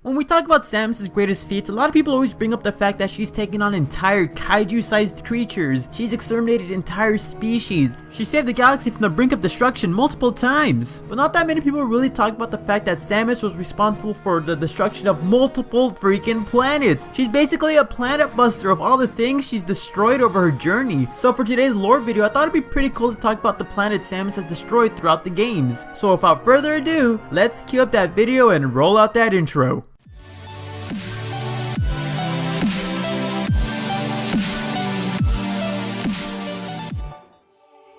When we talk about Samus' greatest feats, a lot of people always bring up the fact that she's taken on entire kaiju-sized creatures. She's exterminated entire species. She saved the galaxy from the brink of destruction multiple times. But not that many people really talk about the fact that Samus was responsible for the destruction of multiple freaking planets. She's basically a planet buster of all the things she's destroyed over her journey. So for today's lore video, I thought it'd be pretty cool to talk about the planet Samus has destroyed throughout the games. So without further ado, let's cue up that video and roll out that intro.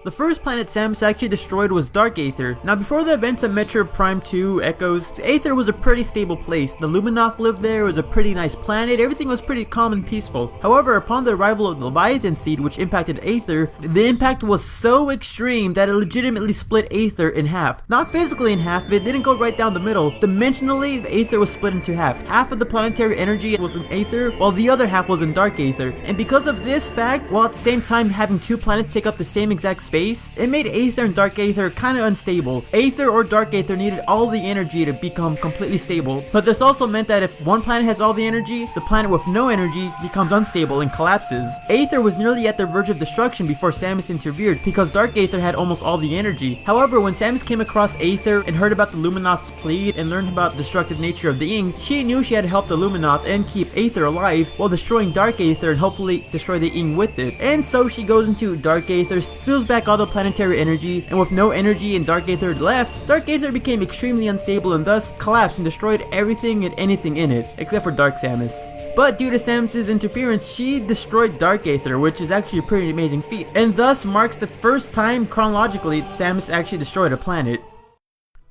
The first planet Samus actually destroyed was Dark Aether. Now before the events of Metroid Prime 2 Echoes, Aether was a pretty stable place. The Luminoth lived there, it was a pretty nice planet, everything was pretty calm and peaceful. However, upon the arrival of the Leviathan Seed, which impacted Aether, the impact was so extreme that it legitimately split Aether in half. Not physically in half, it didn't go right down the middle. Dimensionally, the Aether was split into half. Half of the planetary energy was in Aether, while the other half was in Dark Aether. And because of this fact, while at the same time having two planets take up the same exact space, it made Aether and Dark Aether kinda unstable. Aether or Dark Aether needed all the energy to become completely stable, but this also meant that if one planet has all the energy, the planet with no energy becomes unstable and collapses. Aether was nearly at the verge of destruction before Samus interfered because Dark Aether had almost all the energy. However, when Samus came across Aether and heard about the Luminoth's plea and learned about the destructive nature of the Ing, she knew she had to help the Luminoth and keep Aether alive while destroying Dark Aether and hopefully destroy the Ing with it. And so she goes into Dark Aether, steals back all the planetary energy, and with no energy and Dark Aether left, Dark Aether became extremely unstable and thus collapsed and destroyed everything and anything in it, except for Dark Samus. But due to Samus' interference, she destroyed Dark Aether, which is actually a pretty amazing feat, and thus marks the first time chronologically Samus actually destroyed a planet.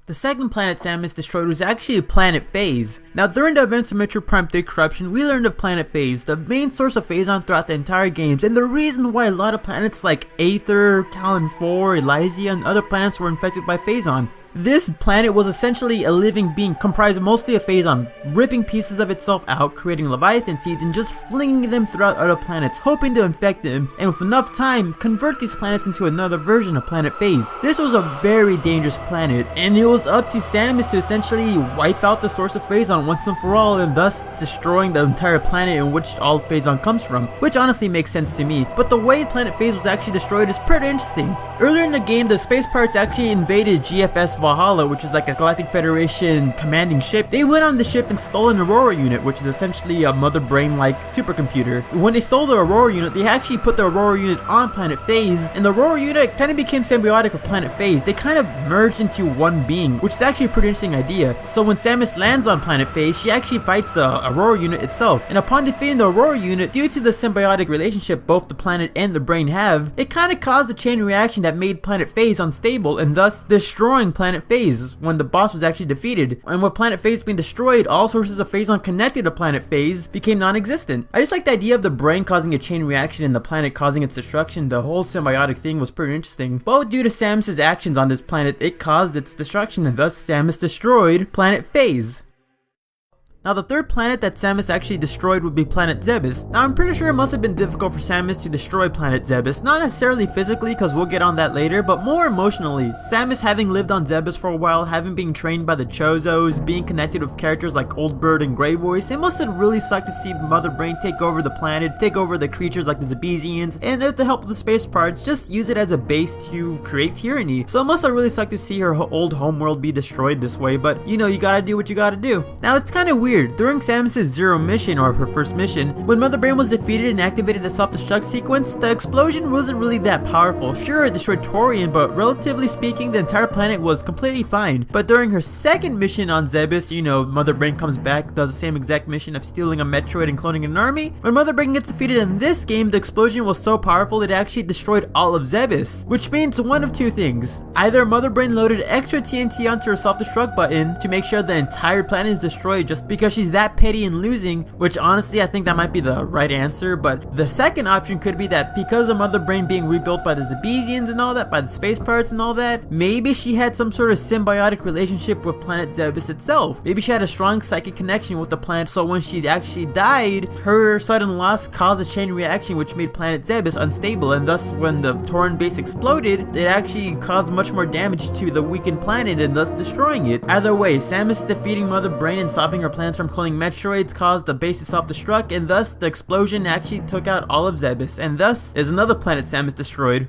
The second planet Samus destroyed was actually Planet Phase. Now during the events of Metroid Prime 3 Corruption, we learned of Planet Phase, the main source of Phazon throughout the entire games, and the reason why a lot of planets like Aether, Talon 4, Elysia, and other planets were infected by Phazon. This planet was essentially a living being comprised mostly of Phazon, ripping pieces of itself out, creating Leviathan seeds, and just flinging them throughout other planets, hoping to infect them, and with enough time, convert these planets into another version of Planet Phase. This was a very dangerous planet, and it was up to Samus to essentially wipe out the source of Phazon once and for all, and thus destroying the entire planet in which all Phazon comes from, which honestly makes sense to me. But the way Planet Phase was actually destroyed is pretty interesting. Earlier in the game, the Space Pirates actually invaded GFS Valhalla, which is like a Galactic Federation commanding ship. They went on the ship and stole an Aurora unit, which is essentially a mother brain-like supercomputer. When they stole the Aurora unit, they actually put the Aurora unit on Planet Phase, and the Aurora unit kind of became symbiotic with Planet Phase. They kind of merged into one being, which is actually a pretty interesting idea. So when Samus lands on Planet Phase, she actually fights the Aurora unit itself, and upon defeating the Aurora unit, due to the symbiotic relationship both the planet and the brain have, it kind of caused a chain reaction that made Planet Phase unstable, and thus destroying Planet Phase when the boss was actually defeated. And with Planet Phase being destroyed, all sources of Phazon connected to Planet Phase became non-existent. I just like the idea of the brain causing a chain reaction and the planet causing its destruction. The whole symbiotic thing was pretty interesting. But due to Samus' actions on this planet, it caused its destruction, and thus Samus destroyed Planet Phase. Now the third planet that Samus actually destroyed would be Planet Zebes. Now I'm pretty sure it must have been difficult for Samus to destroy Planet Zebes, not necessarily physically because we'll get on that later, but more emotionally. Samus having lived on Zebes for a while, having been trained by the Chozos, being connected with characters like Old Bird and Grey Voice, it must have really sucked to see Mother Brain take over the planet, take over the creatures like the Zebesians, and with the help of the Space Pirates, just use it as a base to create tyranny. So it must have really sucked to see her old homeworld be destroyed this way, but you know, you gotta do what you gotta do. Now it's kinda weird. During Samus' Zero mission, or her first mission, when Mother Brain was defeated and activated the self-destruct sequence, the explosion wasn't really that powerful. Sure, it destroyed Torian, but relatively speaking, the entire planet was completely fine. But during her second mission on Zebes, you know, Mother Brain comes back, does the same exact mission of stealing a Metroid and cloning an army. When Mother Brain gets defeated in this game, the explosion was so powerful it actually destroyed all of Zebes, which means one of two things. Either Mother Brain loaded extra TNT onto her self-destruct button to make sure the entire planet is destroyed just because she's that petty and losing, which honestly I think that might be the right answer, but the second option could be that because of Mother Brain being rebuilt by the Zebesians and all that, by the Space Pirates and all that, maybe she had some sort of symbiotic relationship with Planet Zebes itself. Maybe she had a strong psychic connection with the planet, so when she actually died, her sudden loss caused a chain reaction which made Planet Zebes unstable, and thus when the Tauran base exploded, it actually caused much more damage to the weakened planet and thus destroying it. Either way, Samus defeating Mother Brain and stopping her planet planets from cloning Metroids caused the base to self-destruct, and thus the explosion actually took out all of Zebes, and thus is another planet Samus destroyed.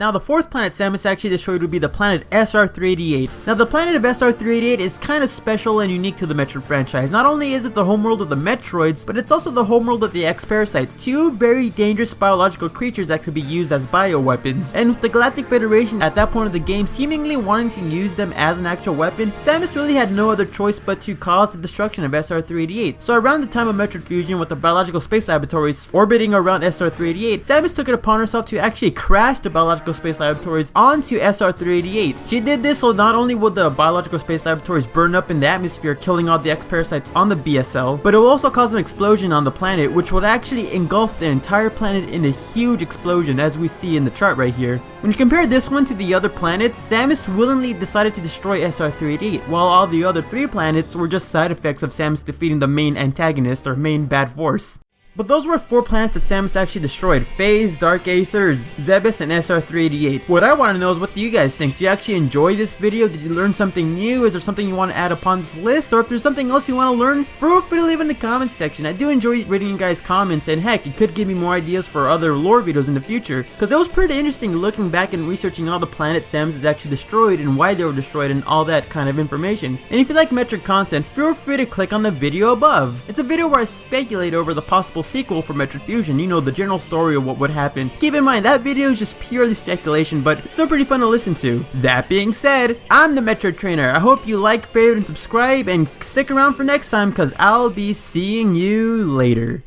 Now the fourth planet Samus actually destroyed would be the planet SR388. Now the planet of SR388 is kind of special and unique to the Metroid franchise. Not only is it the homeworld of the Metroids, but it's also the homeworld of the X-Parasites, two very dangerous biological creatures that could be used as bioweapons. And with the Galactic Federation at that point of the game seemingly wanting to use them as an actual weapon, Samus really had no other choice but to cause the destruction of SR388. So around the time of Metroid Fusion, with the biological space laboratories orbiting around SR388, Samus took it upon herself to actually crash the biological space laboratories onto SR388. She did this so not only would the biological space laboratories burn up in the atmosphere, killing all the X-Parasites on the BSL, but it will also cause an explosion on the planet, which would actually engulf the entire planet in a huge explosion, as we see in the chart right here. When you compare this one to the other planets, Samus willingly decided to destroy SR388, while all the other 3 planets were just side effects of Samus defeating the main antagonist or main bad force. But those were 4 planets that Samus actually destroyed: Phase, Dark Aether, Zebes, and SR388. What I want to know is, what do you guys think? Do you actually enjoy this video? Did you learn something new? Is there something you want to add upon this list? Or if there's something else you want to learn, feel free to leave in the comment section. I do enjoy reading you guys' comments, and heck, it could give me more ideas for other lore videos in the future, because it was pretty interesting looking back and researching all the planets Samus has actually destroyed and why they were destroyed and all that kind of information. And if you like Metroid content, feel free to click on the video above. It's a video where I speculate over the possible sequel for Metroid Fusion, you know, the general story of what would happen. Keep in mind, that video is just purely speculation, but it's still pretty fun to listen to. That being said, I'm the Metroid Trainer. I hope you like, favorite, and subscribe, and stick around for next time, because I'll be seeing you later.